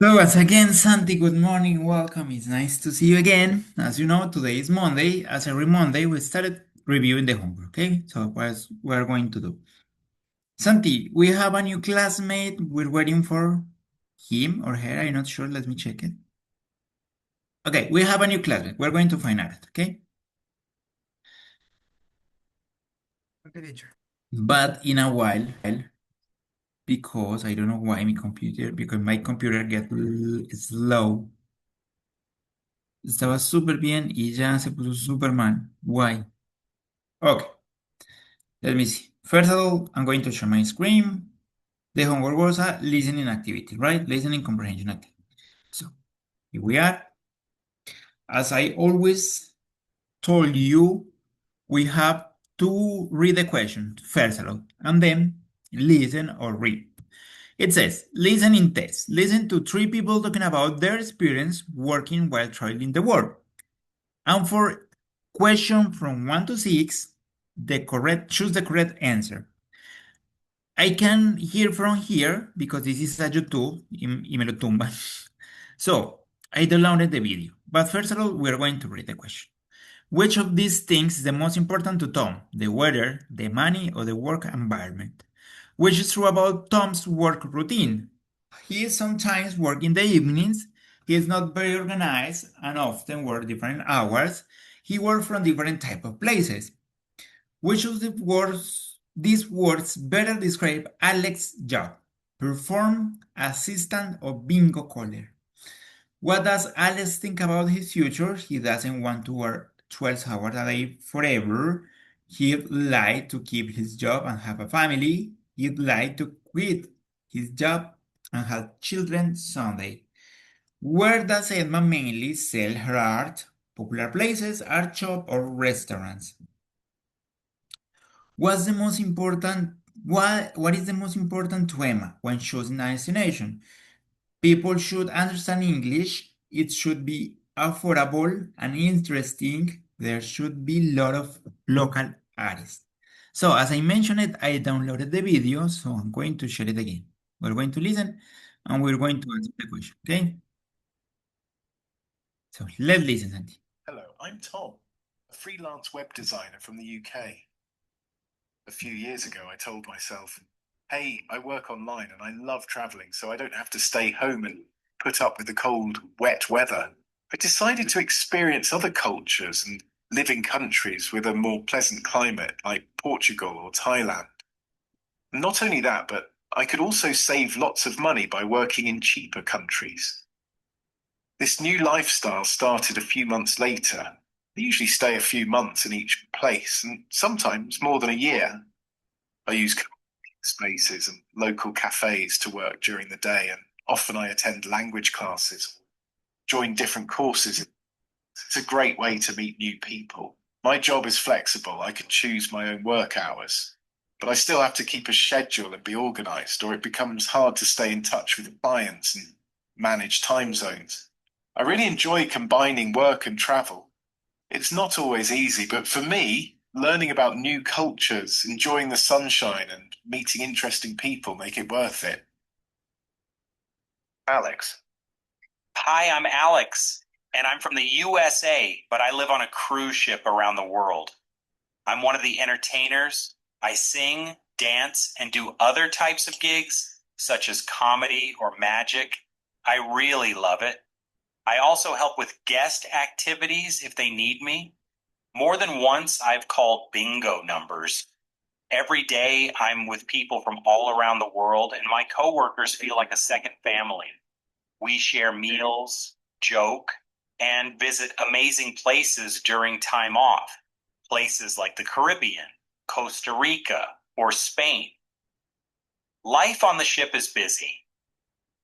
So once again, Santi, good morning, welcome. It's nice to see you again. As you know, today is Monday. As every Monday, we started reviewing the homework, okay? So what we're going to do. Santi, we have a new classmate. We're waiting for him or her. I'm not sure. Let me check it. Okay, we have a new classmate. We're going to find out, okay? Okay, teacher. But in a while, because I don't know why because my computer get slow. Estaba súper bien y ya se puso súper mal. Why? Okay. Let me see. First of all, I'm going to share my screen. The homework was a listening activity, right? Listening comprehension activity. So here we are. As I always told you, we have to read the question first of all, and then listen or read. It says, listening test. Listen to three people talking about their experience working while traveling the world. And for question from 1 to 6, choose the correct answer. I can hear from here because this is a YouTube y me lo tumba. So I downloaded the video. But first of all, we're going to read the question. Which of these things is the most important to Tom? The weather, the money, or the work environment? Which is true about Tom's work routine? He is sometimes work in the evenings. He is not very organized and often work different hours. He works from different type of places. Which of these words better describe Alex's job? Perform, assistant, or bingo caller? What does Alex think about his future? He doesn't want to work 12 hours a day forever. He'd like to keep his job and have a family. He'd like to quit his job and have children someday. Where does Edma mainly sell her art? Popular places, art shop, or restaurants? What's the most important? What is the most important to Emma when choosing a destination? People should understand English. It should be affordable and interesting. There should be a lot of local artists. So as I mentioned it, I downloaded the video, so I'm going to share it again. We're going to listen and we're going to answer the question. Okay? So let's listen, Santi. Hello, I'm Tom, a freelance web designer from the UK. A few years ago, I told myself, hey, I work online and I love traveling, so I don't have to stay home and put up with the cold, wet weather. I decided to experience other cultures and live in countries with a more pleasant climate, like Portugal or Thailand. Not only that, but I could also save lots of money by working in cheaper countries. This new lifestyle started a few months later. I usually stay a few months in each place, and sometimes more than a year. I use spaces and local cafes to work during the day, and often I attend language classes, join different courses. It's a great way to meet new people. My job is flexible. I can choose my own work hours, but I still have to keep a schedule and be organized, or it becomes hard to stay in touch with clients and manage time zones. I really enjoy combining work and travel. It's not always easy, but for me, learning about new cultures, enjoying the sunshine, and meeting interesting people make it worth it. Alex. Hi, I'm Alex, and I'm from the USA, but I live on a cruise ship around the world. I'm one of the entertainers. I sing, dance, and do other types of gigs, such as comedy or magic. I really love it. I also help with guest activities if they need me. More than once, I've called bingo numbers. Every day, I'm with people from all around the world, and my coworkers feel like a second family. We share meals, joke, and visit amazing places during time off. Places like the Caribbean, Costa Rica, or Spain. Life on the ship is busy.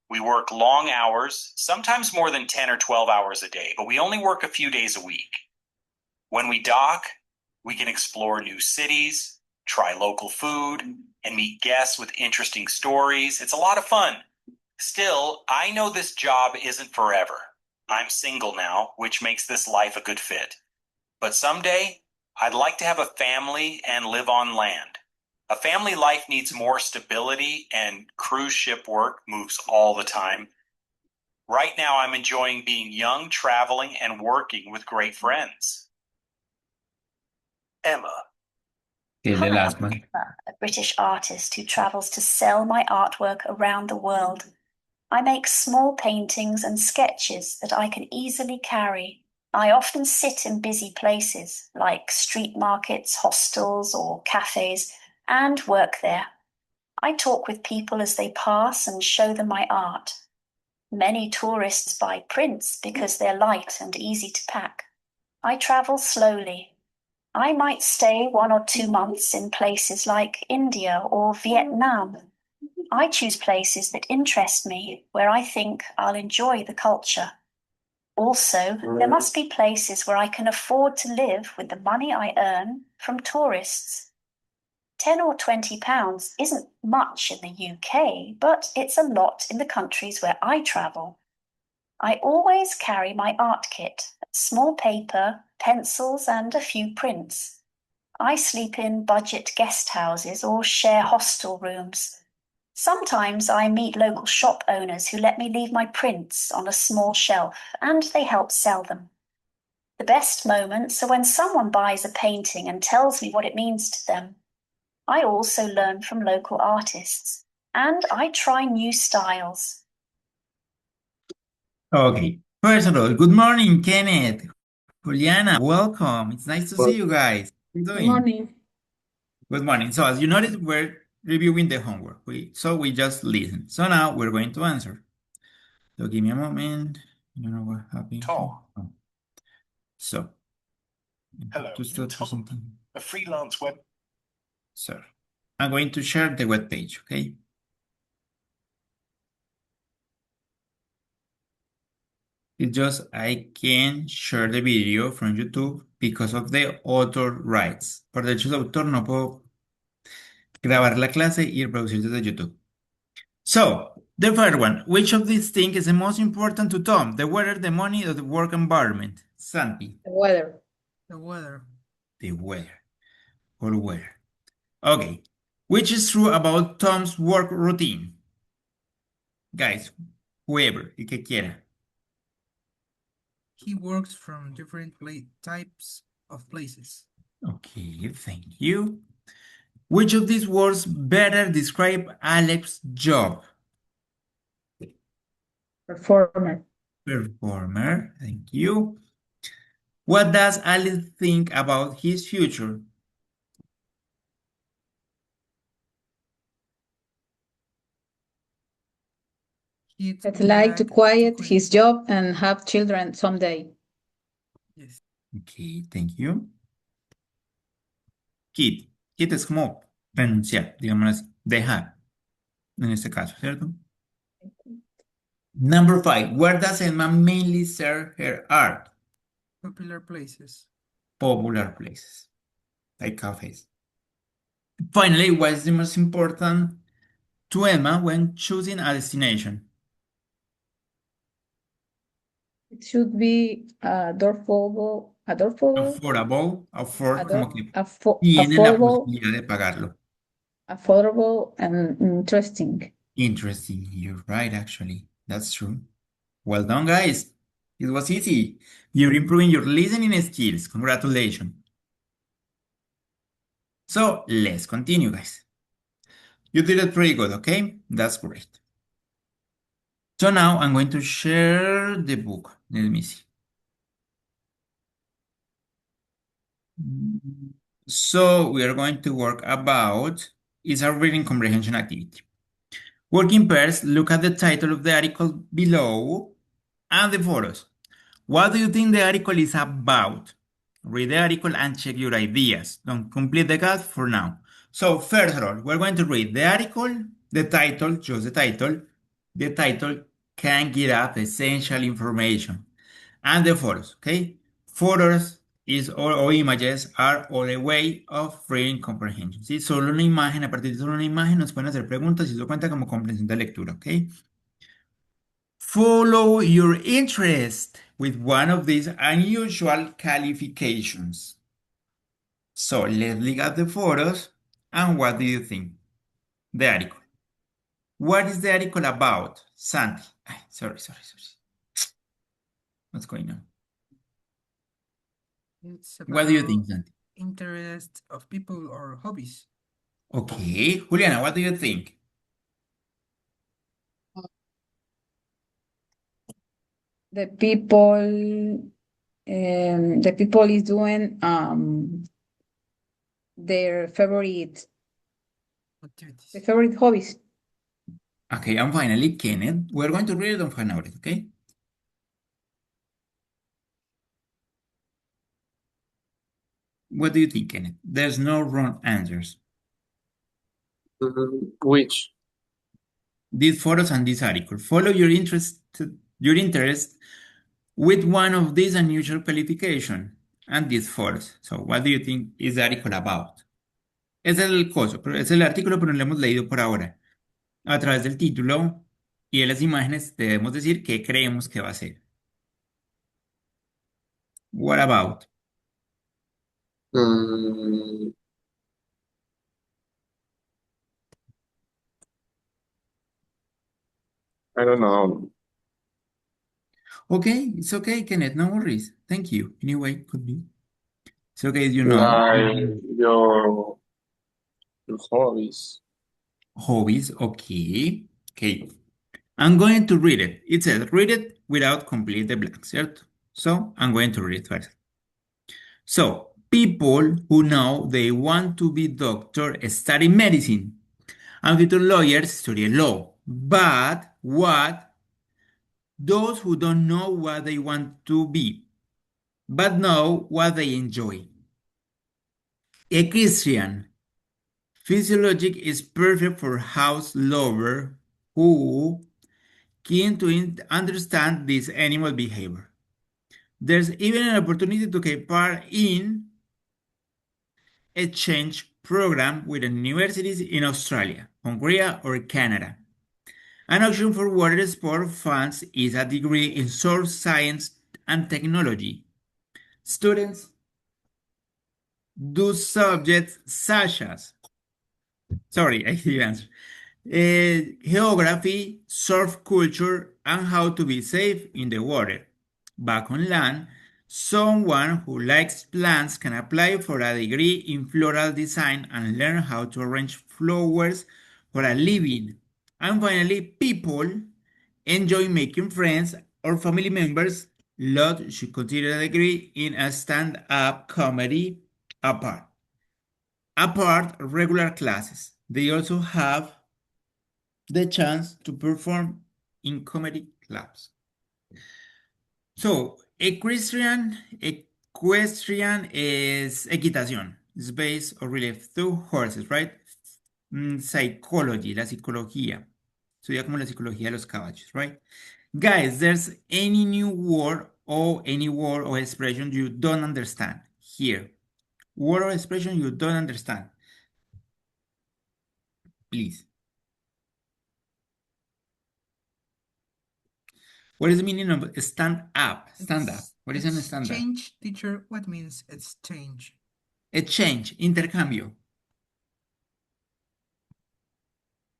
We work long hours, sometimes more than 10 or 12 hours a day, but we only work a few days a week. When we dock, we can explore new cities, try local food, and meet guests with interesting stories. It's a lot of fun. Still, I know this job isn't forever. I'm single now, which makes this life a good fit. But someday, I'd like to have a family and live on land. A family life needs more stability, and cruise ship work moves all the time. Right now, I'm enjoying being young, traveling, and working with great friends. Emma, Okay, the Hi, last I'm one. Emma, a British artist who travels to sell my artwork around the world. I make small paintings and sketches that I can easily carry. I often sit in busy places like street markets, hostels, or cafes and work there. I talk with people as they pass and show them my art. Many tourists buy prints because they're light and easy to pack. I travel slowly. I might stay 1 or 2 months in places like India or Vietnam. I choose places that interest me, where I think I'll enjoy the culture. Also, there must be places where I can afford to live with the money I earn from tourists. £10 or £20 isn't much in the UK, but it's a lot in the countries where I travel. I always carry my art kit, small paper, pencils, and a few prints. I sleep in budget guest houses or share hostel rooms. Sometimes I meet local shop owners who let me leave my prints on a small shelf and they help sell them. The best moments are when someone buys a painting and tells me what it means to them. I also learn from local artists and I try new styles. Okay. First of all, good morning, Kenneth. Juliana, welcome. It's nice to see you guys. How are you Good doing? morning. Good morning. So as you noticed, we're reviewing the homework. We just listen. So now we're going to answer. So give me a moment. I don't know what happened. Tom. Oh. So Hello, to start Tom. presenting. a freelance web. So I'm going to share the web page, okay? It's just I can't share the video from YouTube because of the author rights. Por derechos de autor no puedo grabar la clase y reproducir desde YouTube. So, the first one, which of these things is the most important to Tom? The weather, the money, or the work environment? Santi, The weather. The weather. the weather. Or weather. Okay. Which is true about Tom's work routine? Guys, whoever, el que quiera. He works from different types of places. Okay, thank you. Which of these words better describe Alex's job? Performer. Performer, thank you. What does Alex think about his future? He'd I'd like to like quit quit. his job and have children someday. Yes. Okay, thank you. Quit. Quit es como renunciar, digamos así, dejar, en este caso, ¿cierto? Number 5. Where does Emma mainly sell her art? Popular places. Popular places, like cafes. Finally, what is the most important to Emma when choosing a destination? It should be adorable, Afford, como que tiene la affordable, posibilidad de pagarlo. affordable, and interesting. Interesting. You're right, actually. That's true. Well done, guys. It was easy. You're improving your listening skills. Congratulations. So let's continue, guys. You did it pretty good, okay? That's great. So now I'm going to share the book. Let me see. So we are going to work about is a reading comprehension activity. Working pairs, look at the title of the article below and the photos. What do you think the article is about? Read the article and check your ideas. Don't complete the gap for now. So first of all, we're going to read the article, the title, just the title. The title can give up essential information. And the photos, okay? Photos or images are all a way of reading comprehension. ¿Sí? Solo una imagen, a partir de solo una imagen nos pueden hacer preguntas y eso cuenta como comprensión de lectura, ¿ok? Follow your interest with one of these unusual qualifications. So let's look at the photos and what do you think? The article. What is the article about? Santi. Sorry. What's going on? It's What do you about think, Santi? interest of people or hobbies. Okay. Juliana, what do you think? The people, the people is doing their favorite Activities. hobbies. Okay, and finally, Kenneth. We're going to read it on Fanaures, okay? What do you think, Kenneth? There's no wrong answers. Which? These photos and this article. Follow your interest with one of these unusual qualification and these photos. So, what do you think is the article about? Es el coso, pero es el artículo, pero no lo hemos leído por ahora. A través del título y de las imágenes debemos decir qué creemos que va a ser. What about? Mm, I don't know. Okay, it's okay, Kenneth, no worries. Thank you. Anyway, could be. It's okay, you know. Like your hobbies. Hobbies, okay. Okay. I'm going to read it. It says, read it without complete the blanks, cierto? So, I'm going to read it first. So, people who know they want to be doctor study medicine. And future lawyers study law. But what? Those who don't know what they want to be, but know what they enjoy. A Christian. Physiologic is perfect for house lover who keen to understand this animal behavior. There's even an opportunity to take part in exchange program with universities in Australia, Hungary, or Canada. An option for water sport fans is a degree in source science and technology. Students do subjects such as, sorry, I didn't answer. Geography, surf culture, and how to be safe in the water. Back on land, someone who likes plants can apply for a degree in floral design and learn how to arrange flowers for a living. And finally, people enjoy making friends or family members. Lot should consider a degree in a stand-up comedy apart. Apart regular classes, they also have the chance to perform in comedy clubs. So, equestrian is equitación. It's based or related to horses, right? Psychology, la psicología. Estudia como la psicología de los caballos, right? Guys, there's any new word or any word or expression you don't understand here. Word or expression you don't understand. Please. What is the meaning of stand up? Stand up. What is an stand up? Exchange, teacher. What means exchange? Exchange, intercambio.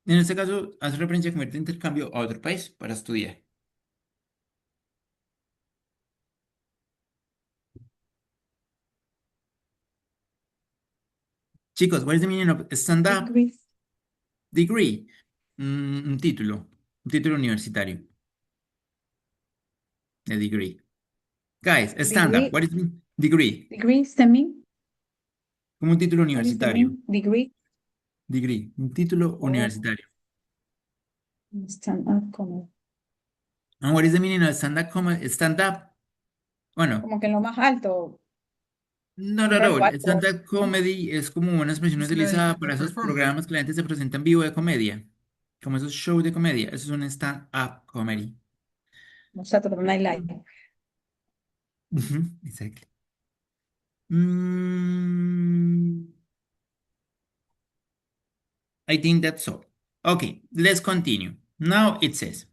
En este caso, hace referencia a convertir intercambio a otro país para estudiar. Chicos, what is the meaning of stand up? Degree. Un título universitario. A degree. Guys, stand up. What is degree? Degree stemming. Como un título What is the universitario. mean? Degree. Degree. Un título Oh. universitario. Stand up como, And what is the meaning of stand up? Stand up. Bueno, como que en lo más alto. no. Algo alto. Stand-up comedy es como una expresión It's utilizada like para a esos performance. programas que la gente se presenta en vivo de comedia. Como esos shows de comedia. Eso es un stand-up comedy. No Saturday Night Live. Exactly. I think that's all. Okay, let's continue. Now it says,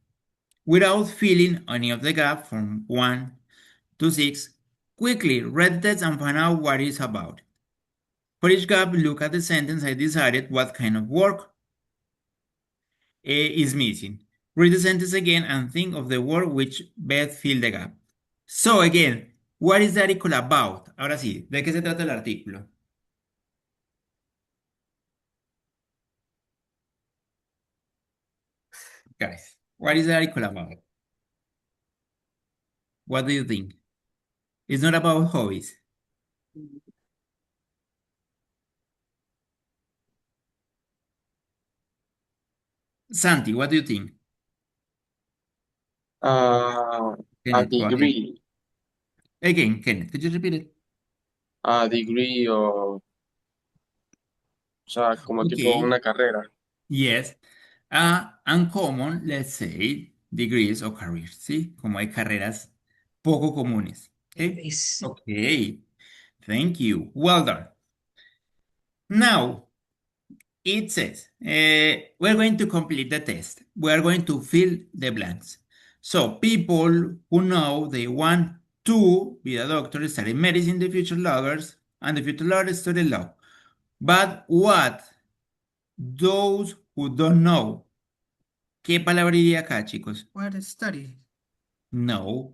without filling any of the gap from 1 to 6, quickly read the text and find out what it's about. For each gap, look at the sentence I decided what kind of work is missing. Read the sentence again and think of the word which best fill the gap. So again, what is the article about? Ahora sí, ¿de qué se trata el artículo? Guys, what is the article about? What do you think? It's not about hobbies. Santi, what do you think? Uh, a Kenneth, go ahead. degree. Again, Kenneth, could you repeat it? A degree o sea, como tipo Okay, una carrera. yes. Uncommon, let's say, degrees o careers, ¿sí? Como hay carreras poco comunes. Okay, This. okay. Thank you. Well done. Now, it says, we're going to complete the test. We are going to fill the blanks. So, people who know they want to be a doctor, study medicine, the future lawyers, and the future lawyers study law. But what? Those who don't know. ¿Qué palabra iría acá, chicos? What is study? No.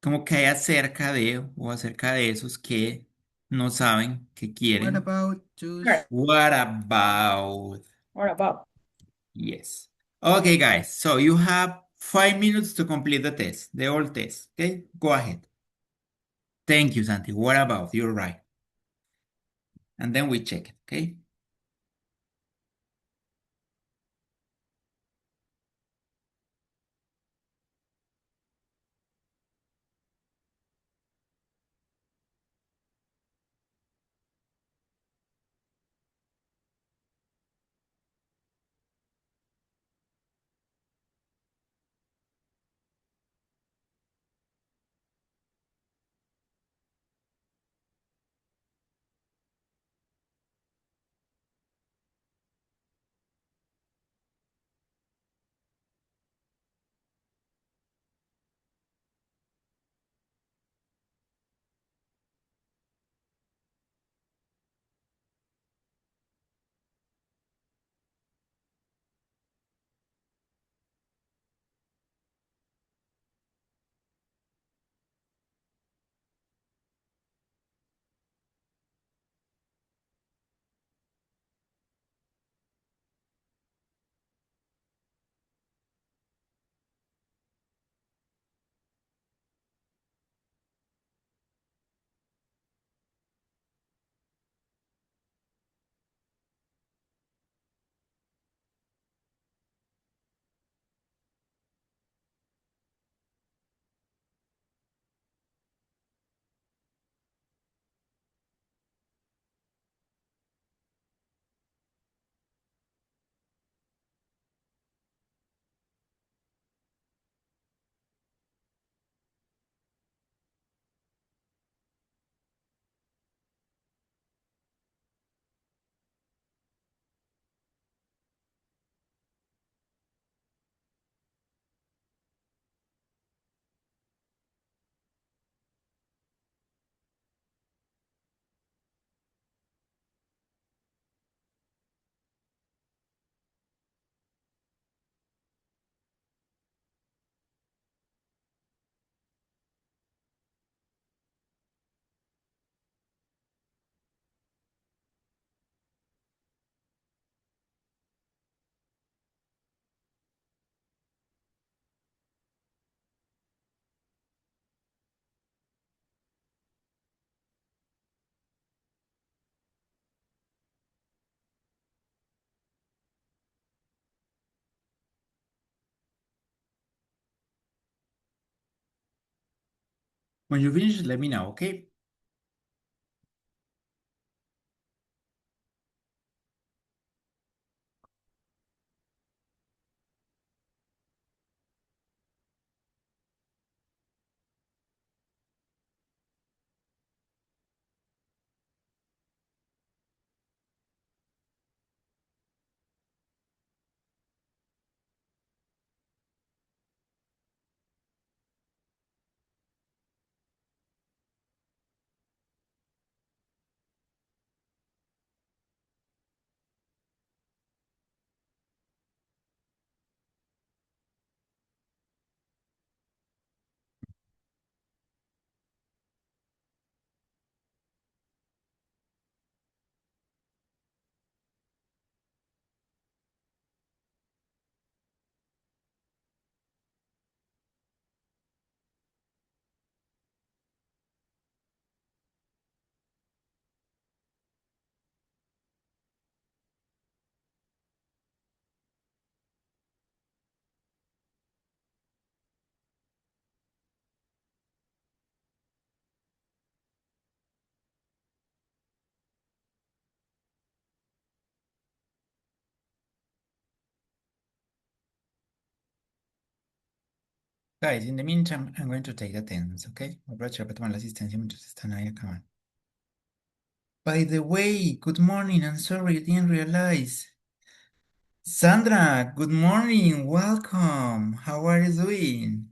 Como que hay acerca de o acerca de esos que no saben, que What quieren. about choose? Right. What about? What about? Yes. Okay, guys. So you have 5 minutes to complete the test, the whole test. Okay, go ahead. Thank you, Santi. What about? You're right. And then we check it. Okay. When you finish, let me know. Okay. Guys, in the meantime, I'm going to take attendance, okay? Voy a aprovechar para tomar la asistencia mientras están ahí acabando. By the way, good morning. I'm sorry, I didn't realize. Sandra, good morning. Welcome. How are you doing?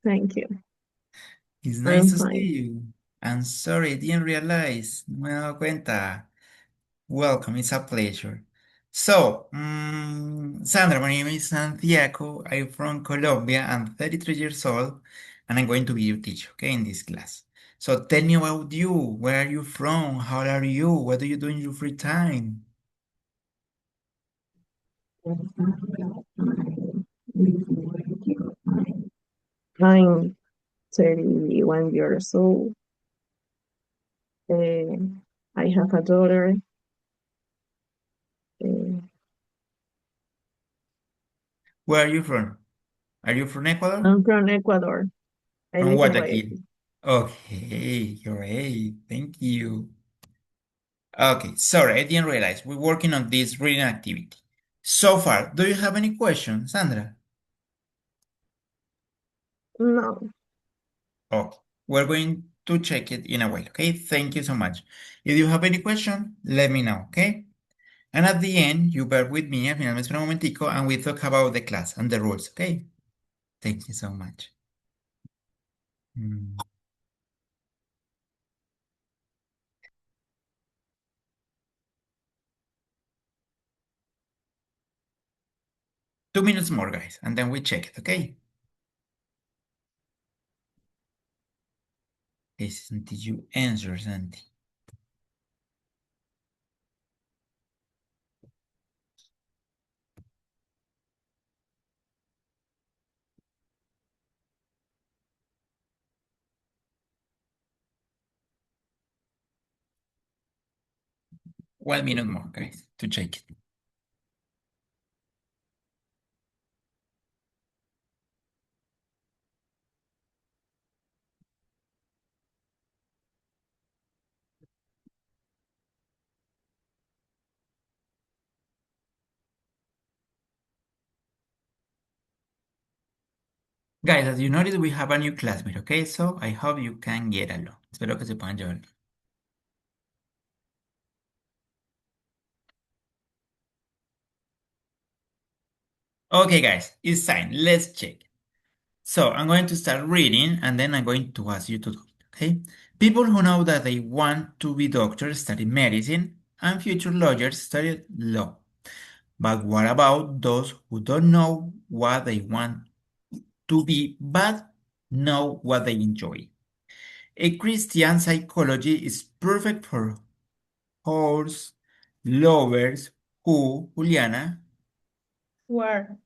Thank you. It's nice to see fine. you. I'm sorry, I didn't realize. No me he dado cuenta. Welcome, it's a pleasure. So, Sandra, my name is Santiago. I'm from Colombia. I'm 33 years old, and I'm going to be your teacher, okay, in this class. So tell me about you. Where are you from? How old are you? What do you do in your free time? I'm 31 years old. I have a daughter. Where are you from? Are you from Ecuador? I'm from Ecuador. I From live in Guayaquil. Guayaquil. Okay, great. Thank you. Okay, sorry, I didn't realize we're working on this reading activity. So far, do you have any questions, Sandra? No, Okay, we're going to check it in a while, okay? Thank you so much. If you have any question, let me know, okay? And at the end, you bear with me, al final me espera un momentico, and we talk about the class and the rules, okay? Thank you so much. Mm. 2 minutes more, guys, and then we check it, okay? Okay, Santi, you answer, Santi. One minute more, guys, to check it. Guys, as you noticed, we have a new classmate, okay? So I hope you can get along. Espero que se puedan llevar bien. Okay, guys, it's time. Let's check. So I'm going to start reading and then I'm going to ask you to do it, okay? People who know that they want to be doctors study medicine and future lawyers study law. But what about those who don't know what they want to be but know what they enjoy? A Christian psychology is perfect for horse lovers Juliana, Where?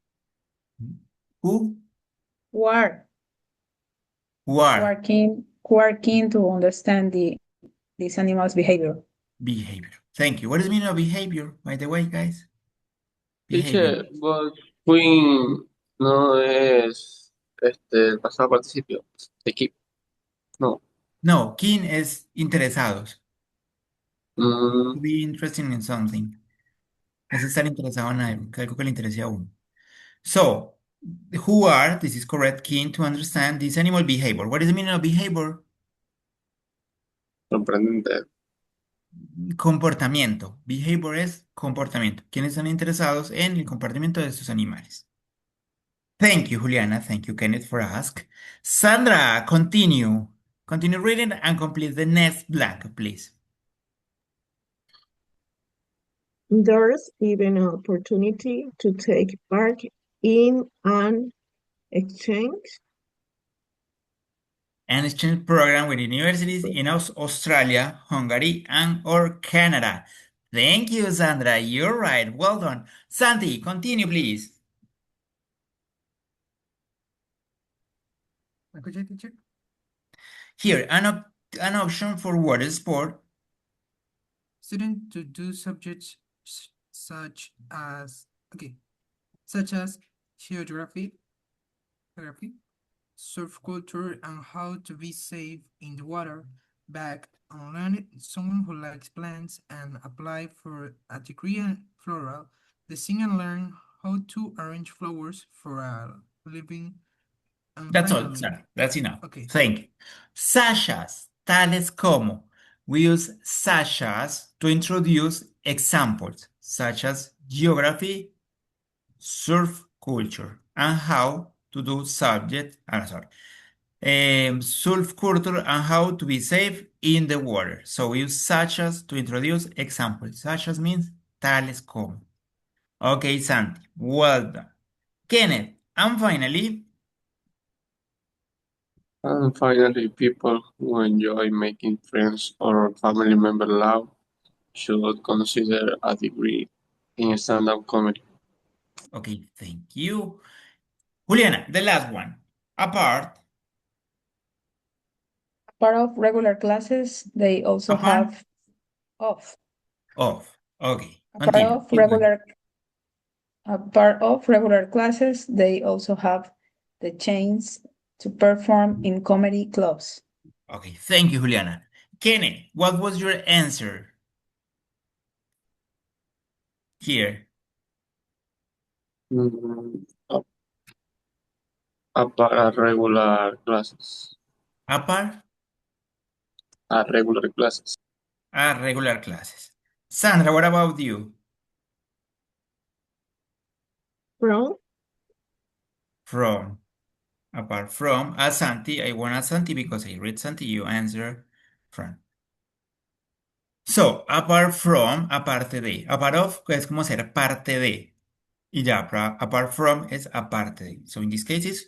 who Where? who are Who are keen to understand this animal's behavior. behavior. Thank you. What is the meaning of behavior, by the way, guys? Behavior. Teacher, but Queen no es el pasado participio. De keep. No. No, keen es interesados. To Mm, be interested in something. Es estar interesado en algo, que le interese a uno. So, who are, this is correct, keen to understand this animal behavior. What is the meaning of behavior? sorprendente. Comportamiento. Behavior es comportamiento. ¿Quiénes están interesados en el comportamiento de estos animales? Thank you, Juliana. Thank you, Kenneth, for ask. Sandra, continue. Continue reading and complete the next blank, please. there's even an opportunity to take part in an exchange An exchange program with universities in Australia, Hungary, and or Canada. Thank you, Sandra. You're right. Well done. Santi, continue, please. Okay, teacher. Here, an option for water sport. Student to do subjects such as geography, surf culture, and how to be safe in the water. Back on learning, someone who likes plants and apply for a degree in floral, the sing and learn how to arrange flowers for a living. And That's all, finally, Sara. That's enough. okay, Thank you. Sashas, tales como. We use sashas to introduce examples such as geography, surf culture, and how to do surf culture and how to be safe in the water. So we use such as to introduce examples. Such as means tales como. Okay, Santi, well done. Kenneth, and finally, And finally, people who enjoy making friends or family member laugh should consider a degree in stand-up comedy. okay, thank you. Juliana, the last one. Apart, Part of regular classes, they also apart have off. of. Okay, A part continue. of Keep going. regular a part of regular classes, they also have the chance to perform in comedy clubs. Okay, thank you, Juliana. Kenneth, what was your answer here? Mm, a, a regular classes. Apart, A regular classes. regular classes. Sandra, what about you? From From. Apart from. Santi, I want Santi because I read Santi, you answer from. So, apart from, aparte de. Apart of es como ser parte de. Y ya, apart from es aparte de. So, in this case, is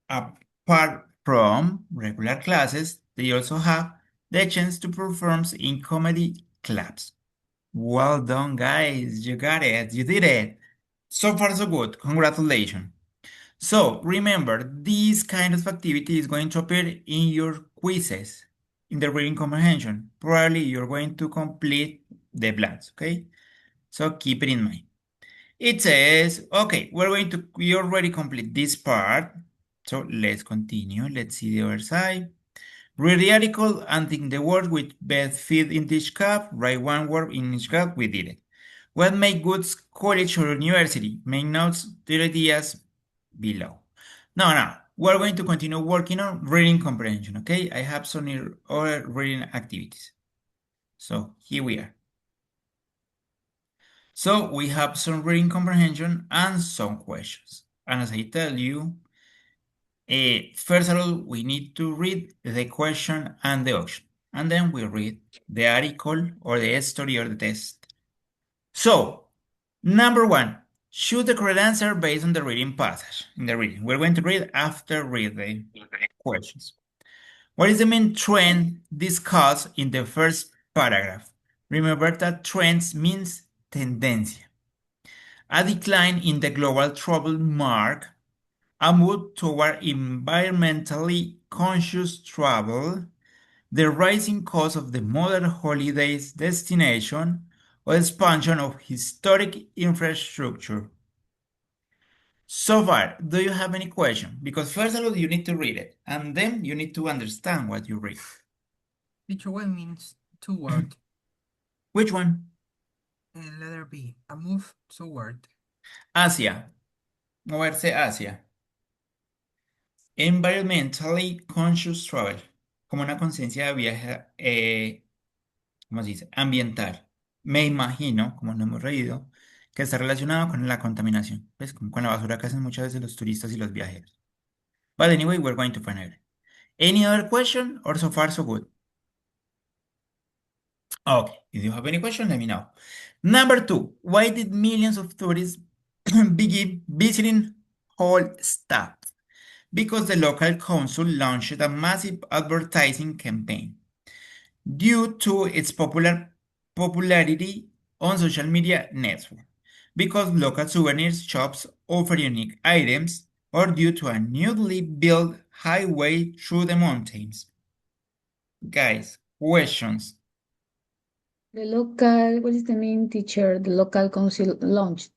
apart from regular classes, they also have the chance to perform in comedy clubs. Well done, guys. You got it. You did it. So far, so good. Congratulations. So remember, this kind of activity is going to appear in your quizzes in the reading comprehension. Probably you're going to complete the blanks, okay? So keep it in mind. It says, okay, we already complete this part. So let's continue. Let's see the other side. Read the article and think the word which best fit in each cup. Write one word in each cup. We did it. What make good college or university? Make notes, the ideas below. Now, we're going to continue working on reading comprehension, okay? I have some other reading activities. So here we are. So we have some reading comprehension and some questions. And as I tell you, first of all, we need to read the question and the option. And then we read the article or the story or the test. So, number one, choose the correct answer based on the reading passage. In the reading, we're going to read after read the questions. What is the main trend discussed in the first paragraph? Remember that trends means tendencia. A decline in the global travel mark, a move toward environmentally conscious travel, the rising cost of the modern holidays destination, or expansion of historic infrastructure. So far, do you have any question? Because first of all, you need to read it, and then you need to understand what you read. teacher, what means to word? Which one? And letter B, a move toward. Asia. Moverse hacia. Environmentally conscious travel. Como una conciencia de viaje, ¿cómo se dice? Ambiental. Me imagino, como no hemos reído, que está relacionado con la contaminación. ¿Ves? Como con la basura que hacen muchas veces los turistas y los viajeros. But anyway, we're going to find out. Any other question or so far so good? Okay, if you have any question, let me know. Number two, why did millions of tourists begin visiting Hallstatt? Because the local council launched a massive advertising campaign. Due to its popularity on social media network, because local souvenirs shops offer unique items, or due to a newly built highway through the mountains. Guys, questions. What is the main teacher the local council launched?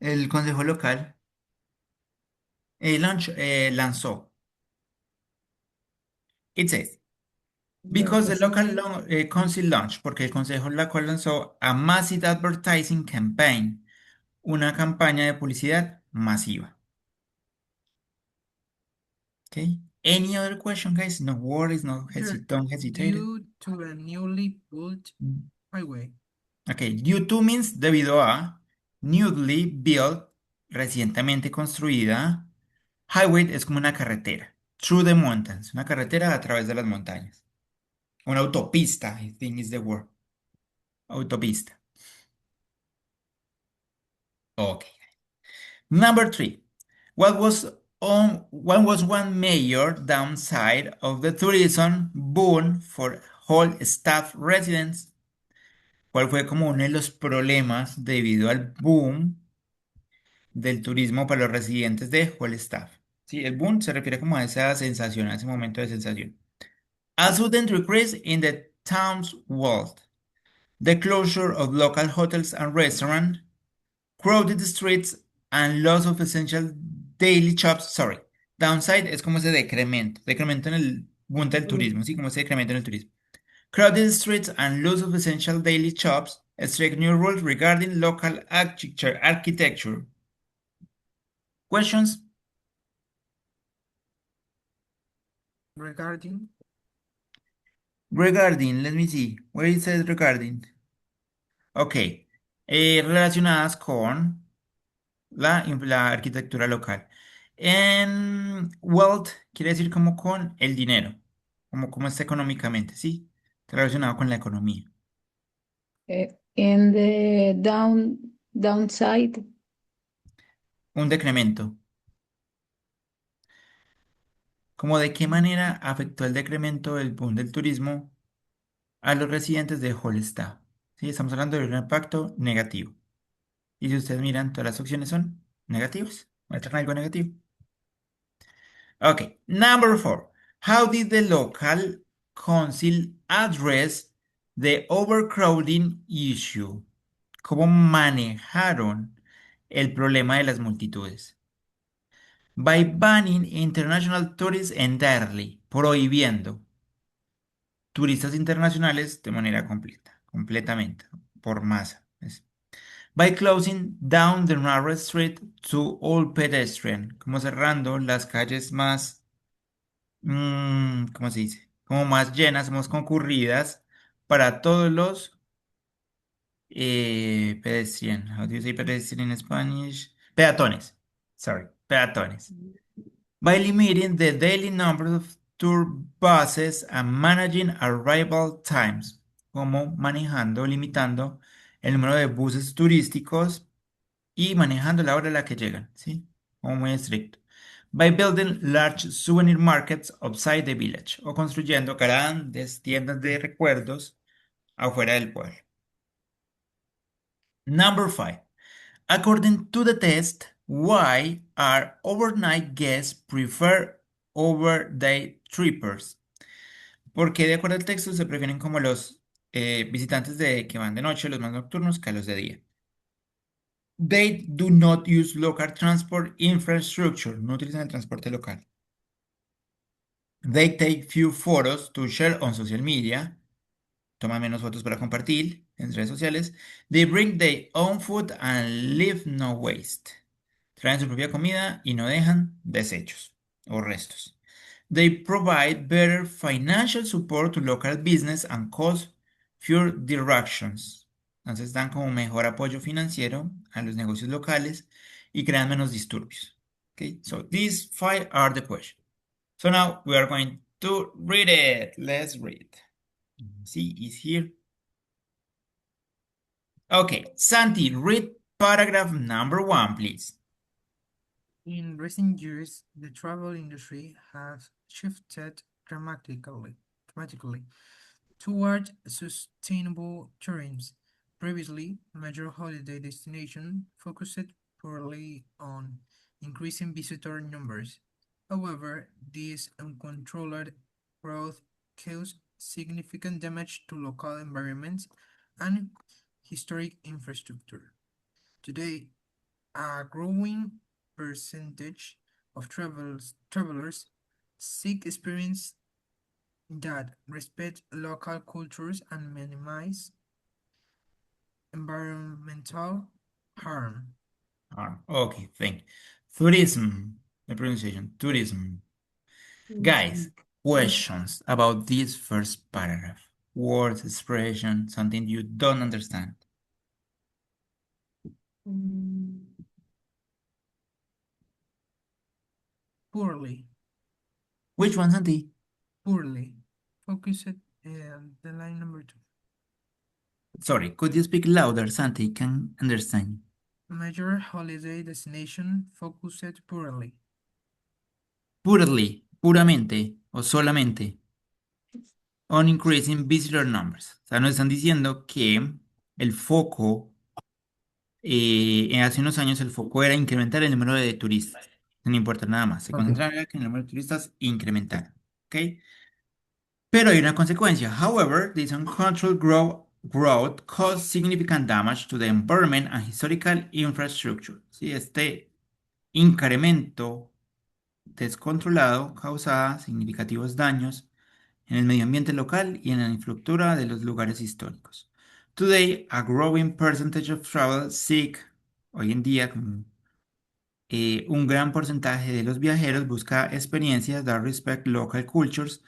El consejo local lanzó. It says, because the local council launched, porque el consejo local lanzó a massive advertising campaign. una campaña de publicidad masiva. Okay. Any other question, guys? No worries, Sure. don't hesitate. Due to a newly built highway. Okay, due to means debido a, newly built, recientemente construida. Highway es como una carretera. Through the mountains, una carretera a través de las montañas. Una autopista, I think is the word. Autopista. Okay. Number 3. What was one major downside of the tourism boom for whole staff residents? ¿Cuál fue como uno de los problemas debido al boom del turismo para los residentes de whole staff? Sí, el boom se refiere como a esa sensación, a ese momento de sensación. A sudden decrease in the town's wealth, the closure of local hotels and restaurants, crowded streets, and loss of essential daily shops. Sorry. Downside es como ese decremento. Decremento en el punto del turismo, ¿sí? Como ese decremento en el turismo. Crowded streets and loss of essential daily shops strike new rules regarding local architecture. Questions? Regarding Regarding, let me see. Where it says regarding. Ok. Relacionadas con la arquitectura local. En wealth quiere decir como con el dinero, como está económicamente, ¿sí? Está relacionado con la economía. In the downside, Un decremento. ¿Cómo de qué manera afectó el decremento del boom del turismo a los residentes de Holstad? Sí, estamos hablando de un impacto negativo. Y si ustedes miran, todas las opciones son negativas. Muestran algo negativo. Okay, number 4. How did the local council address the overcrowding issue? ¿Cómo manejaron el problema de las multitudes? By banning international tourists entirely, prohibiendo turistas internacionales de manera completa, completamente, por masa. By closing down the narrow street to all pedestrian, como cerrando las calles más ¿cómo se dice? Como más llenas, más concurridas para todos los pedestrian. How do you say pedestrian in Spanish? Peatones. Sorry, peatones. By limiting the daily number of tour buses and managing arrival times. Como manejando, limitando el número de buses turísticos y manejando la hora a la que llegan, ¿sí? Como muy estricto. By building large souvenir markets outside the village. O construyendo grandes tiendas de recuerdos afuera del pueblo. Number 5. According to the test, why are overnight guests prefer overday trippers? Porque de acuerdo al texto se prefieren como los visitantes que van de noche, los más nocturnos, que a los de día. They do not use local transport infrastructure. No utilizan el transporte local. They take few photos to share on social media. Toman menos fotos para compartir en redes sociales. They bring their own food and leave no waste. Traen su propia comida y no dejan desechos o restos. They provide better financial support to local business and cause fewer disruptions. Entonces dan como mejor apoyo financiero a los negocios locales y crean menos disturbios. Okay, so these 5 are the questions. So now we are going to read it. Let's read. See, it's here. Okay, Santi, read paragraph number 1, please. in recent years, the travel industry has shifted dramatically toward sustainable tourism. Previously, major holiday destinations focused purely on increasing visitor numbers. However, this uncontrolled growth caused significant damage to local environments and historic infrastructure. Today, a growing percentage of travelers seek experience that respect local cultures and minimize environmental harm. Harm. Okay, thank you. Tourism. The pronunciation. Tourism. Guys, questions about this first paragraph. Words, expression, something you don't understand. Mm, Poorly. Which one, Santi? Poorly. Focus it the line number 2. Sorry, could you speak louder, Santi? Can understand. Major holiday destination focused poorly. Purely, puramente o solamente on increasing visitor numbers. O sea, nos están diciendo que el foco, hace unos años el foco era incrementar el número de turistas. No importa nada más. Se Okay. concentraron en que el número de turistas incrementara. ¿Ok? Pero hay una consecuencia. However, this uncontrolled growth caused significant damage to the environment and historical infrastructure. Sí, este incremento descontrolado causaba significativos daños en el medio ambiente local y en la infraestructura de los lugares históricos. Today, a growing percentage of travel seek, hoy en día, un gran porcentaje de los viajeros busca experiencias that respect local cultures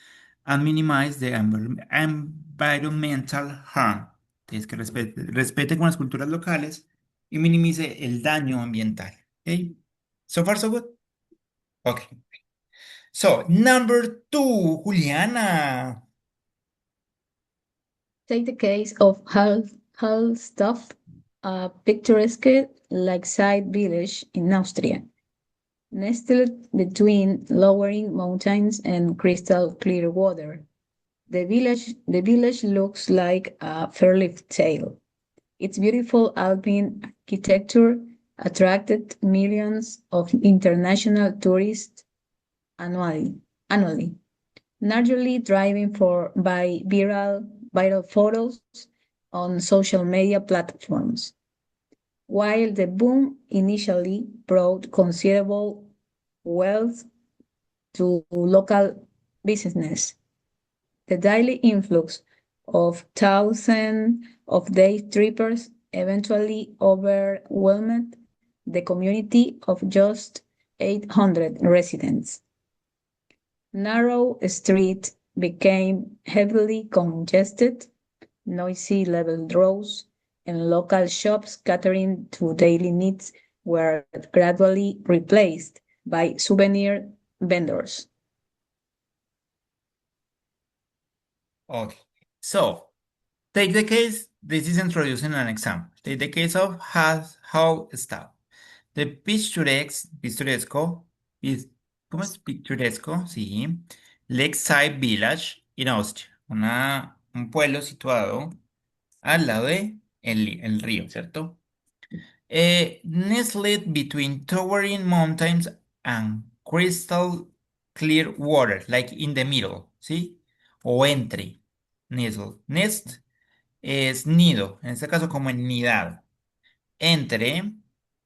and minimize the environmental harm. Es que respete con las culturas locales y minimice el daño ambiental. ¿Ok? So far, so good? Okay. So, number two, Juliana. Take the case of Hallstatt, a picturesque lakeside village in Austria. Nestled between lowering mountains and crystal clear water, the village looks like a fairy tale. Its beautiful alpine architecture attracted millions of international tourists annually, largely driven by viral photos on social media platforms. While the boom initially brought considerable wealth to local business, the daily influx of thousands of day trippers eventually overwhelmed the community of just 800 residents. Narrow streets became heavily congested, noisy level rose, and local shops catering to daily needs were gradually replaced by souvenir vendors. Okay. So, take the case, this is introducing an example. Take the case of how style. The picturesco, ¿cómo es picturesco? Sí. Lakeside Village in Austria. Un pueblo situado al lado de el río, ¿cierto? Nestled between towering mountains and crystal clear water, like in the middle, ¿sí? O entre. Nestled. Nest es nido, en este caso como nidado. Entre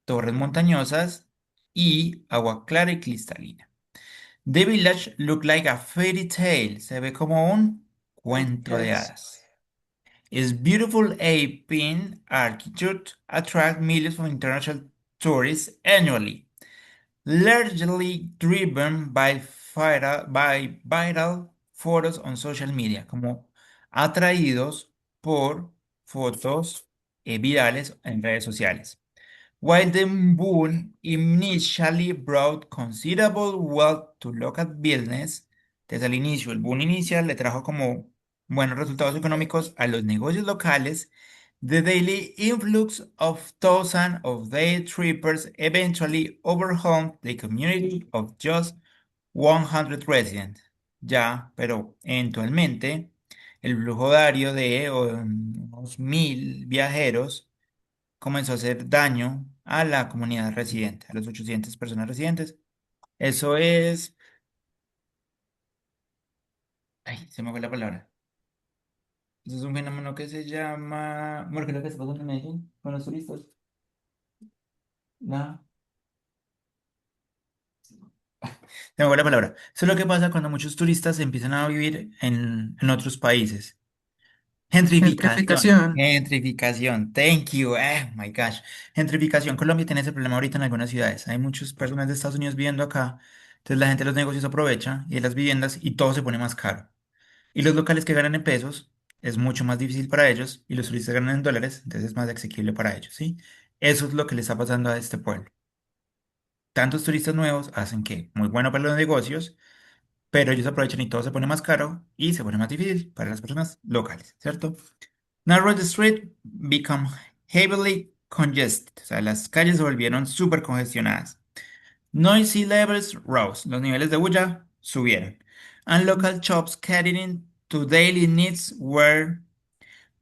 torres montañosas y agua clara y cristalina. The village looked like a fairy tale. Se ve como un cuento de hadas. Its beautiful Alpine architecture attract millions of international tourists annually, largely driven by viral photos on social media, como atraídos por fotos virales en redes sociales. While the boom initially brought considerable wealth to local business, desde el inicio, el boom inicial le trajo como buenos resultados económicos a los negocios locales. The daily influx of thousands of day trippers eventually overwhelmed the community of just 100 residents. Ya, pero eventualmente el flujo diario de unos 1.000 viajeros comenzó a hacer daño a la comunidad residente, a las 800 personas residentes. Eso es... Ay, se me fue la palabra. Eso es un fenómeno que se llama... Bueno, ¿qué es lo que está pasando en Medellín con los turistas? No, se me fue la palabra. Eso es lo que pasa cuando muchos turistas empiezan a vivir en otros países. Gentrificación. Gentrificación. Gentrificación. Thank you. My gosh. Gentrificación. Colombia tiene ese problema ahorita en algunas ciudades. Hay muchas personas de Estados Unidos viviendo acá. Entonces la gente de los negocios aprovecha y de las viviendas y todo se pone más caro. Y los locales que ganan en pesos es mucho más difícil para ellos y los turistas ganan en dólares, entonces es más asequible para ellos, ¿sí? Eso es lo que le está pasando a este pueblo. Tantos turistas nuevos hacen que muy bueno para los negocios, pero ellos aprovechan y todo se pone más caro y se pone más difícil para las personas locales, ¿cierto? Narrow the street become heavily congested, o sea, las calles se volvieron súper congestionadas. Noisy levels rose, los niveles de bulla subieron. And local shops catering to daily needs were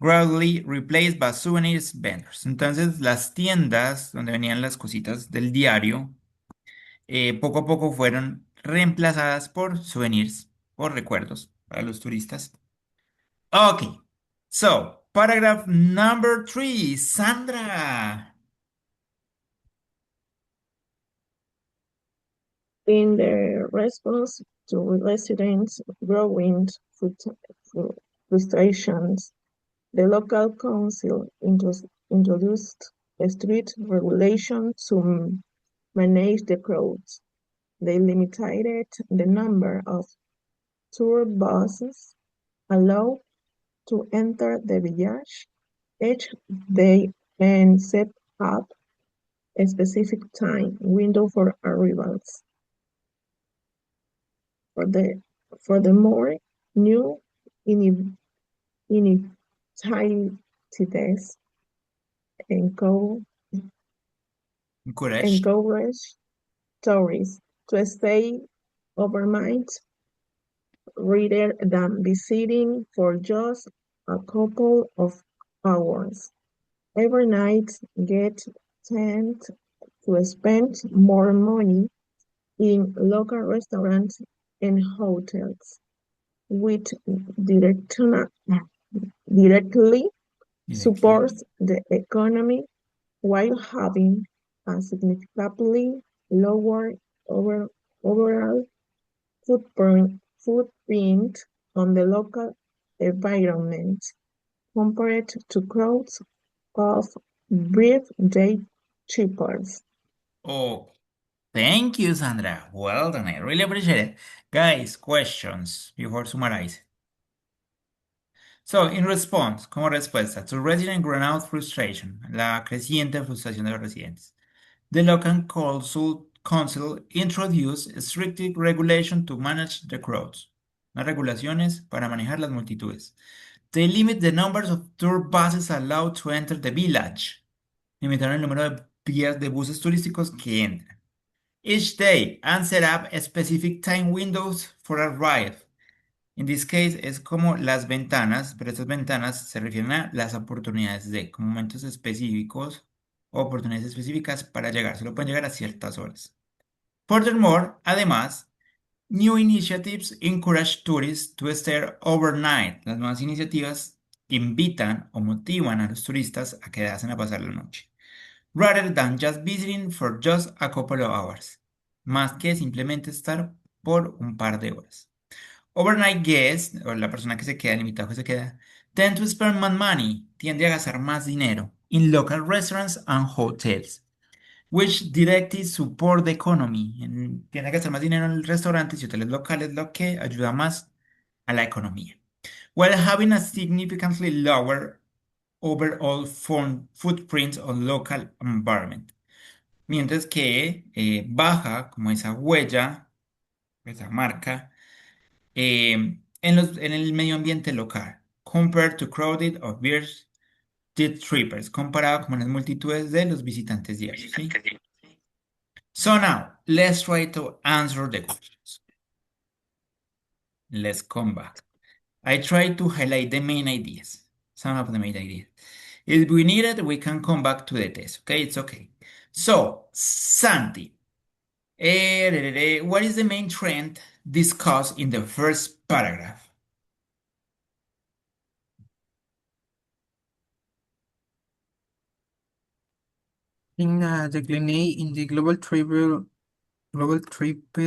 gradually replaced by souvenirs vendors. Entonces, las tiendas donde venían las cositas del diario, poco a poco fueron reemplazadas por souvenirs, por recuerdos para los turistas. Ok, so, paragraph number 3, Sandra. In their response to residents' growing frustrations, the local council introduced a strict regulation to manage the crowds. They limited the number of tour buses allowed to enter the village each day and set up a specific time window for arrivals. Furthermore, new initiatives encourage Encouraged. tourists to stay overnight rather than visiting for just a couple of hours. Every night tend to spend more money in local restaurants and hotels, which directly supports the economy while having a significantly lower overall footprint on the local environment compared to crowds of birthday shippers. Oh, thank you, Sandra. Well done. I really appreciate it. Guys, questions before summarize. So, in response, como respuesta, to resident grown-out frustration, la creciente frustración de los residentes. The local council introduced strict regulation to manage the crowds. Las regulaciones para manejar las multitudes. They limit the numbers of tour buses allowed to enter the village. Limitaron el número de vías de buses turísticos que entran. Each day and set up specific time windows for a ride. In this case es como las ventanas, pero estas ventanas se refieren a las oportunidades de, como momentos específicos o oportunidades específicas para llegar. Solo pueden llegar a ciertas horas. Furthermore, además, new initiatives encourage tourists to stay overnight. Las nuevas iniciativas invitan o motivan a los turistas a quedarse a pasar la noche. Rather than just visiting for just a couple of hours. Más que simplemente estar por un par de horas. Overnight guests, o la persona que se queda, el invitado que se queda, tend to spend more money, tiende a gastar más dinero in local restaurants and hotels, which directly support the economy. Tiende a gastar más dinero en restaurantes y hoteles locales, lo que ayuda más a la economía. While having a significantly lower overall footprint on local environment. Mientras que baja como esa huella, esa marca, en el medio ambiente local, compared to crowded or visited trippers, comparado con las multitudes de los visitantes diarios, ¿sí? So now, let's try to answer the questions. Let's come back. I try to highlight the main ideas, some of the main ideas. If we need it, we can come back to the test, okay? It's okay. So, Santi, what is the main trend discussed in the first paragraph? In a decline in the global triple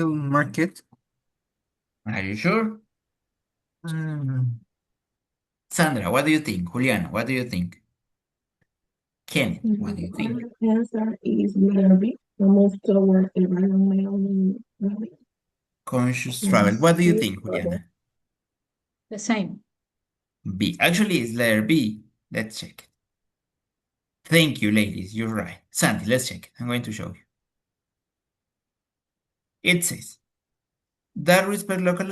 market. Are you sure? Mm, Sandra, what do you think? Juliana, what do you think? Kenneth, what do The you think? correct answer is letter B. The move toward environmental Conscious travel. What do you think, travel. Juliana? The same. B. Actually, it's letter B. Let's check it. Thank you, ladies. You're right. Sandy, let's check it. I'm going to show you. It says that respect local.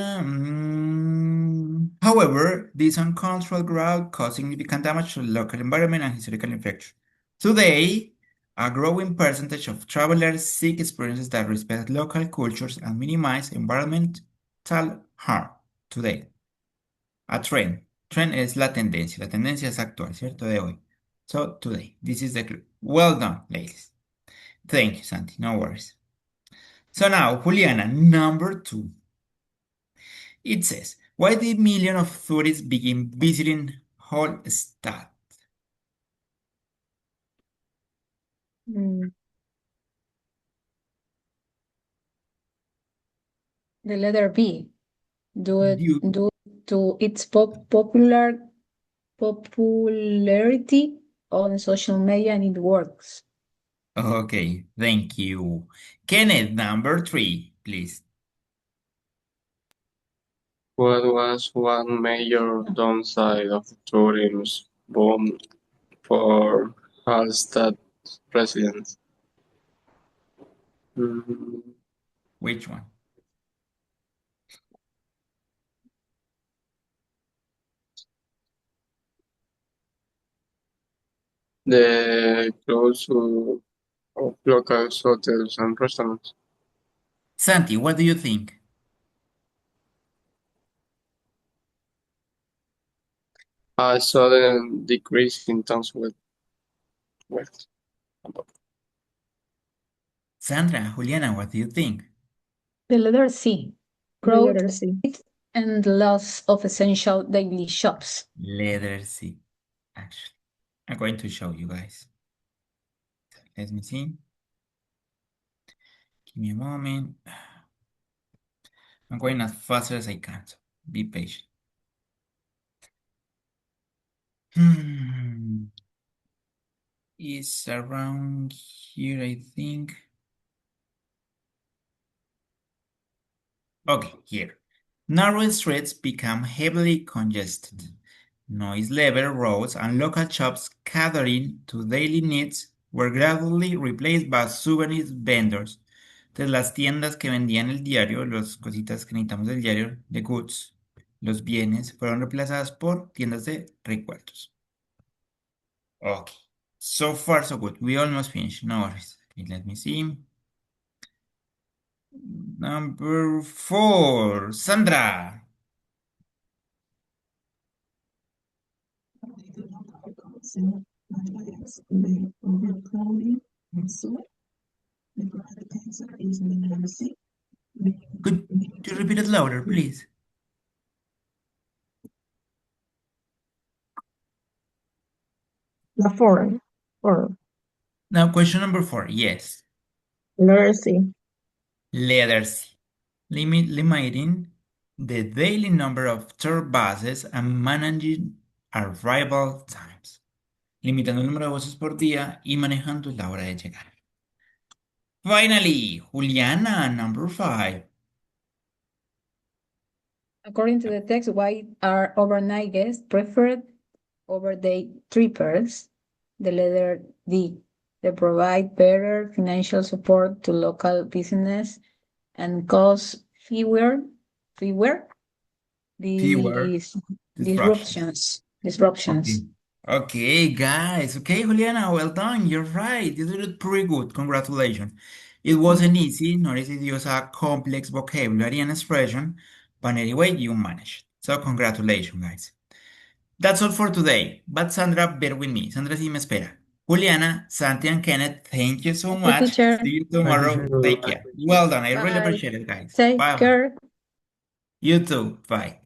However, this uncontrolled growth caused significant damage to the local environment and historical infrastructure. Today, a growing percentage of travelers seek experiences that respect local cultures and minimize environmental harm. Today, a trend. Trend es la tendencia. La tendencia es actual, ¿cierto? De hoy. So, today, this is the clue. Well done, ladies. Thank you, Santi. No worries. So now, Juliana, number 2. It says, why did millions of tourists begin visiting Hallstatt? Mm, The letter B. Due. Due to its popularity on social media and it works. Okay, thank you. Kenneth, number 3, please. What was one major downside of the tourism boom for Hallstatt residents? Mm, Which one? the closure of local hotels and restaurants. Santi, what do you think? A sudden decrease in terms of wealth. Sandra, Juliana, what do you think? The letter C. The Growth letter C. and loss of essential daily shops. Letter C, actually. I'm going to show you guys. Let me see. Give me a moment. I'm going as fast as I can, so be patient. It's around here, I think. Okay, here. Narrow streets become heavily congested. Noise level roads and local shops catering to daily needs were gradually replaced by souvenir vendors. Entonces, las tiendas que vendían el diario, las cositas que necesitamos del diario, the goods, los bienes, fueron reemplazadas por tiendas de recuerdos. Okay, so far so good. We almost finished. No worries. Okay, let me see. Number 4, Sandra. Could you repeat it louder, please? The foreign. Or Now, question number 4. Yes. letter C. Letter C. Limiting the daily number of tour buses and managing arrival times. Limitando el número de buses por día y manejando la hora de llegar. Finally, Juliana, number 5. According to the text, why are overnight guests preferred over day trippers? The letter D. They provide better financial support to local business and cause fewer Fewer these disruptions. disruptions. Okay, guys. Okay, Juliana, well done. You're right. You did it pretty good. Congratulations. It wasn't easy, nor is it use a complex vocabulary and expression, but anyway, you managed. So, congratulations, guys. That's all for today. But Sandra, bear with me. Sandra sí me espera. Juliana, Santi, and Kenneth, thank you so Okay, much. teacher. See you tomorrow. Take care. Well done. I really Bye. appreciate it, guys. Take Bye bye. care. You too. Bye.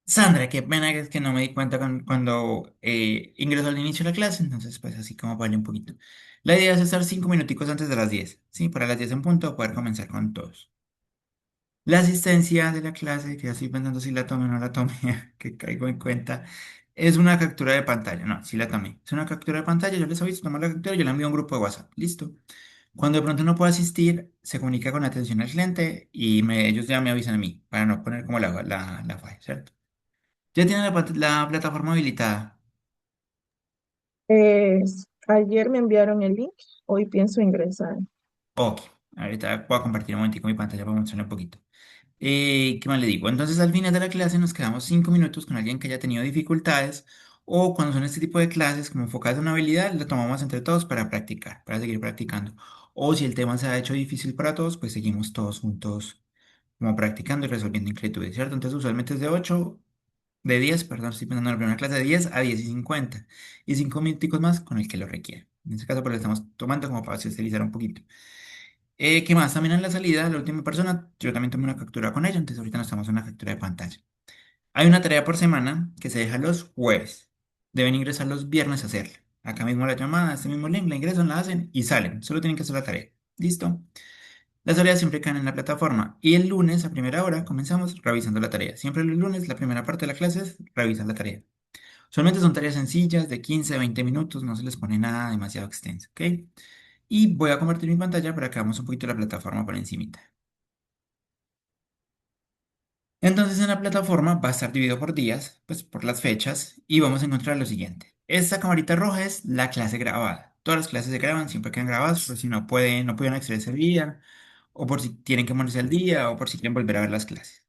Sandra, qué pena que es que no me di cuenta cuando ingresó al inicio de la clase, entonces pues así como vale un poquito. La idea es estar 5 minuticos antes de las 10, ¿sí? Para las 10 en punto poder comenzar con todos. La asistencia de la clase, que ya estoy pensando si la tome o no la tome, que caigo en cuenta, Es una captura de pantalla. No, sí la tomé. Es una captura de pantalla. Yo les aviso, tomar la captura, yo la envío a un grupo de WhatsApp. Listo. Cuando de pronto no puedo asistir, se comunica con atención al cliente y ellos ya me avisan a mí para no poner como la falla, ¿cierto? Ya tienen la plataforma habilitada. Ayer me enviaron el link, hoy pienso ingresar. Ok. Ahorita voy a compartir un momentico mi pantalla para mostrarle un poquito. ¿Qué más le digo? Entonces, al final de la clase nos quedamos 5 minutos con alguien que haya tenido dificultades o cuando son este tipo de clases como enfocadas en una habilidad, lo tomamos entre todos para practicar, para seguir practicando. O si el tema se ha hecho difícil para todos, pues seguimos todos juntos como practicando y resolviendo inquietudes, ¿cierto? Entonces, usualmente es de 10, perdón, estoy pensando en la primera clase, de 10 a 10:50 y 5 minuticos más con el que lo requiera. En este caso, pues lo estamos tomando como para socializar un poquito. ¿Qué más? También en la salida, la última persona, yo también tomé una captura con ella, entonces ahorita nos estamos en una captura de pantalla. Hay una tarea por semana que se deja los jueves. Deben ingresar los viernes a hacerla. Acá mismo la llamada, este mismo link, la ingresan, la hacen y salen. Solo tienen que hacer la tarea. ¿Listo? Las tareas siempre caen en la plataforma y el lunes a primera hora comenzamos revisando la tarea. Siempre los lunes, la primera parte de la clase es revisar la tarea. Solamente son tareas sencillas de 15 a 20 minutos, no se les pone nada demasiado extenso, ¿ok? Y voy a convertir mi pantalla para que hagamos un poquito la plataforma por encimita. Entonces en la plataforma va a estar dividido por días, pues por las fechas, y vamos a encontrar lo siguiente. Esta camarita roja es la clase grabada. Todas las clases se graban, siempre quedan grabadas, por si no pueden, no pudieron acceder ese día, o por si tienen que ponerse al día, o por si quieren volver a ver las clases.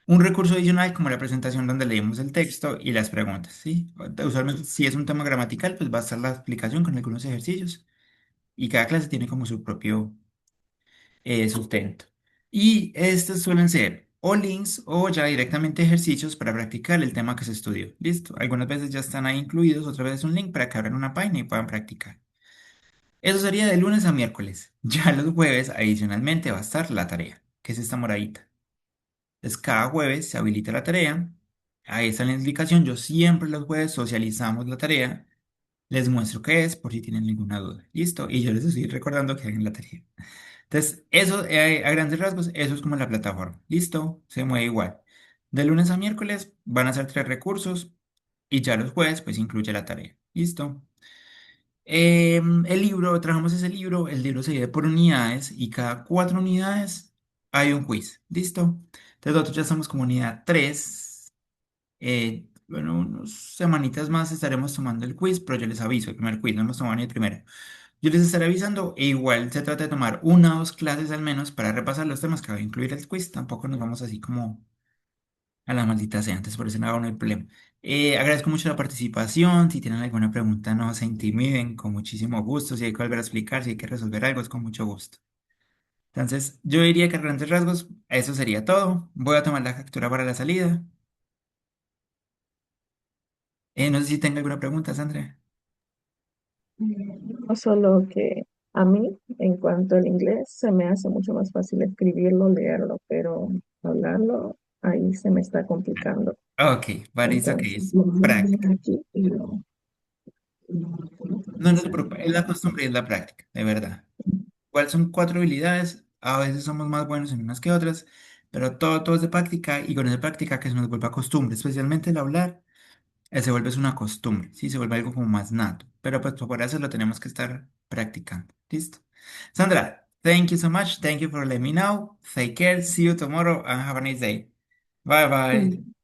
Un recurso adicional como la presentación donde leemos el texto y las preguntas, ¿sí? Usualmente si es un tema gramatical, pues va a estar la explicación con algunos ejercicios, y cada clase tiene como su propio sustento. Y estos suelen ser o links o ya directamente ejercicios para practicar el tema que se estudió. Listo. Algunas veces ya están ahí incluidos, otras veces un link para que abran una página y puedan practicar. Eso sería de lunes a miércoles. Ya los jueves, adicionalmente, va a estar la tarea, que es esta moradita. Entonces, cada jueves se habilita la tarea. Ahí está la indicación. Yo siempre los jueves socializamos la tarea. Les muestro qué es por si tienen ninguna duda. Listo. Y yo les estoy recordando que hagan la tarea. Entonces, eso a grandes rasgos, eso es como la plataforma. Listo, se mueve igual. De lunes a miércoles van a ser 3 recursos y ya los jueves pues incluye la tarea. Listo. El libro, trabajamos ese libro, el libro se divide por unidades y cada 4 unidades hay un quiz. Listo. Entonces nosotros ya estamos como unidad 3. Bueno, unas semanitas más estaremos tomando el quiz, pero yo les aviso, el primer quiz, no hemos tomado ni el primero. Yo les estaré avisando e igual se trata de tomar 1 o 2 clases al menos para repasar los temas que va a incluir el quiz. Tampoco nos vamos así como a la maldita sea, antes por eso no hay problema. Agradezco mucho la participación. Si tienen alguna pregunta, no se intimiden, con muchísimo gusto. Si hay que volver a explicar, si hay que resolver algo, es con mucho gusto. Entonces, yo diría que a grandes rasgos, eso sería todo. Voy a tomar la captura para la salida. No sé si tenga alguna pregunta, Sandra. No solo que a mí, en cuanto al inglés, se me hace mucho más fácil escribirlo, leerlo, pero hablarlo, ahí se me está complicando. Ok, but it's okay, Entonces, es lo voy a práctica. ver aquí No, no se preocupe, es la costumbre y es la práctica, de verdad. Igual son 4 habilidades, a veces somos más buenos en unas que otras, pero todo es de práctica y con esa práctica que se nos vuelve a costumbre, especialmente el hablar, se vuelve es una costumbre, sí, se vuelve algo como más nato, pero pues por eso lo tenemos que estar practicando. ¿Listo? Sandra, thank you so much, thank you for letting me know, take care, see you tomorrow and have a nice day. Bye bye.